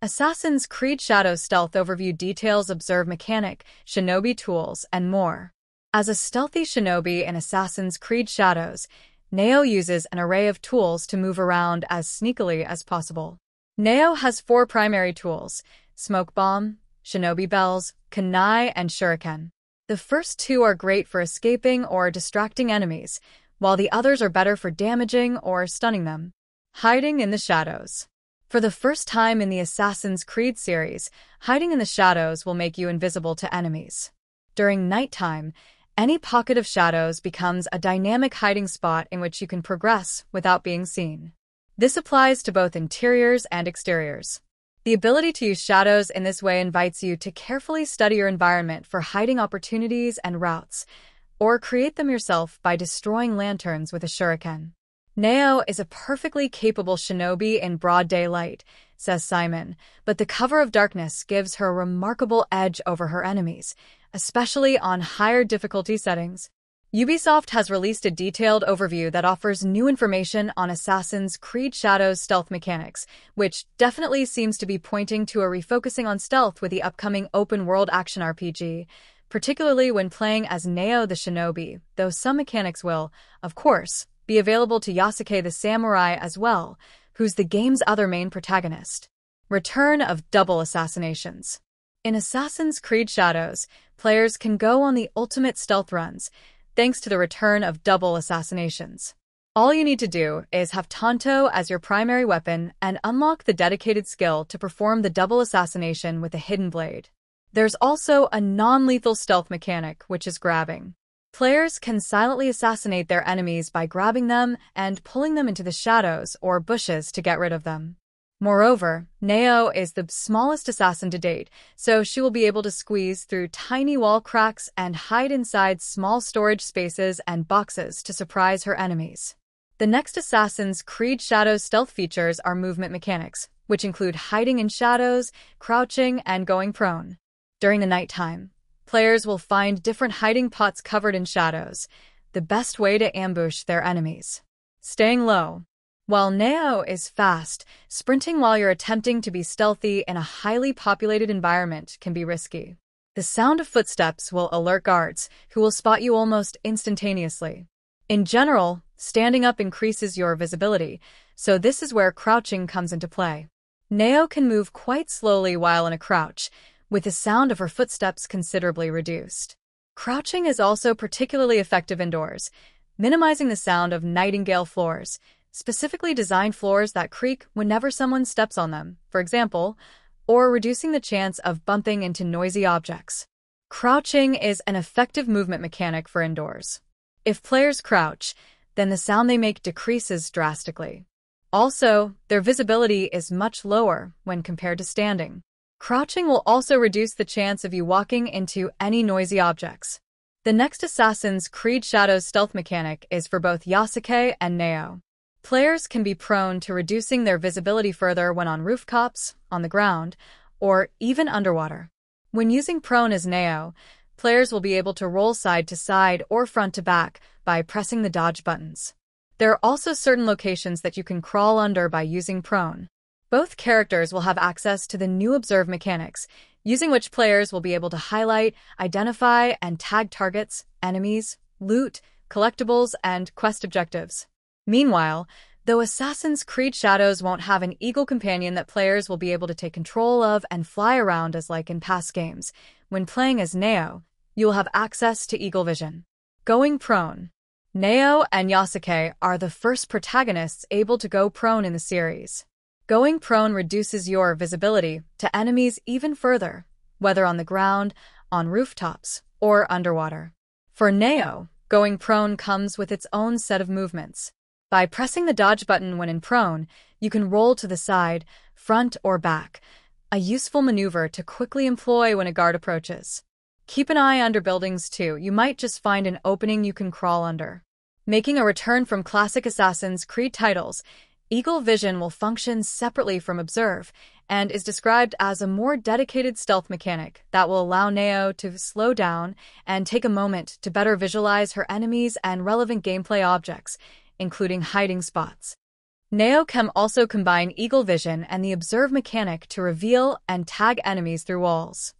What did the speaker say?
Assassin's Creed Shadows Stealth Overview details observe mechanic, shinobi tools, and more. As a stealthy shinobi in Assassin's Creed Shadows, Naoe uses an array of tools to move around as sneakily as possible. Naoe has 4 primary tools: Smoke Bomb, Shinobi Bells, Kunai and Shuriken. The first 2 are great for escaping or distracting enemies, while the others are better for damaging or stunning them. Hiding in the shadows. For the first time in the Assassin's Creed series, hiding in the shadows will make you invisible to enemies. During nighttime, any pocket of shadows becomes a dynamic hiding spot in which you can progress without being seen. This applies to both interiors and exteriors. The ability to use shadows in this way invites you to carefully study your environment for hiding opportunities and routes, or create them yourself by destroying lanterns with a shuriken. Naoe is a perfectly capable shinobi in broad daylight, says Simon, but the cover of darkness gives her a remarkable edge over her enemies, especially on higher difficulty settings. Ubisoft has released a detailed overview that offers new information on Assassin's Creed Shadows stealth mechanics, which definitely seems to be pointing to a refocusing on stealth with the upcoming open-world action RPG, particularly when playing as Naoe the shinobi, though some mechanics will, of course, be available to Yasuke the samurai as well, who's the game's other main protagonist. Return of double assassinations. In Assassin's Creed Shadows, players can go on the ultimate stealth runs, thanks to the return of double assassinations. All you need to do is have Tanto as your primary weapon and unlock the dedicated skill to perform the double assassination with a hidden blade. There's also a non-lethal stealth mechanic, which is grabbing. Players can silently assassinate their enemies by grabbing them and pulling them into the shadows or bushes to get rid of them. Moreover, Naoe is the smallest assassin to date, so she will be able to squeeze through tiny wall cracks and hide inside small storage spaces and boxes to surprise her enemies. The next Assassin's Creed Shadows stealth features are movement mechanics, which include hiding in shadows, crouching, and going prone. During the nighttime, players will find different hiding pots covered in shadows, the best way to ambush their enemies. Staying low. While Naoe is fast, sprinting while you're attempting to be stealthy in a highly populated environment can be risky. The sound of footsteps will alert guards, who will spot you almost instantaneously. In general, standing up increases your visibility, so this is where crouching comes into play. Naoe can move quite slowly while in a crouch, with the sound of her footsteps considerably reduced. Crouching is also particularly effective indoors, minimizing the sound of nightingale floors, specifically designed floors that creak whenever someone steps on them, for example, or reducing the chance of bumping into noisy objects. Crouching is an effective movement mechanic for indoors. If players crouch, then the sound they make decreases drastically. Also, their visibility is much lower when compared to standing. Crouching will also reduce the chance of you walking into any noisy objects. The next Assassin's Creed Shadows stealth mechanic is for both Yasuke and Naoe. Players can be prone to reducing their visibility further when on rooftops, on the ground, or even underwater. When using prone as Naoe, players will be able to roll side to side or front to back by pressing the dodge buttons. There are also certain locations that you can crawl under by using prone. Both characters will have access to the new Observe mechanics, using which players will be able to highlight, identify, and tag targets, enemies, loot, collectibles, and quest objectives. Meanwhile, though Assassin's Creed Shadows won't have an eagle companion that players will be able to take control of and fly around as like in past games, when playing as Naoe, you will have access to eagle vision. Going prone. Naoe and Yasuke are the first protagonists able to go prone in the series. Going prone reduces your visibility to enemies even further, whether on the ground, on rooftops, or underwater. For Naoe, going prone comes with its own set of movements. By pressing the dodge button when in prone, you can roll to the side, front, or back, a useful maneuver to quickly employ when a guard approaches. Keep an eye under buildings too, you might just find an opening you can crawl under. Making a return from classic Assassin's Creed titles, Eagle Vision will function separately from Observe, and is described as a more dedicated stealth mechanic that will allow Naoe to slow down and take a moment to better visualize her enemies and relevant gameplay objects, including hiding spots. Naoe can also combine Eagle Vision and the Observe mechanic to reveal and tag enemies through walls.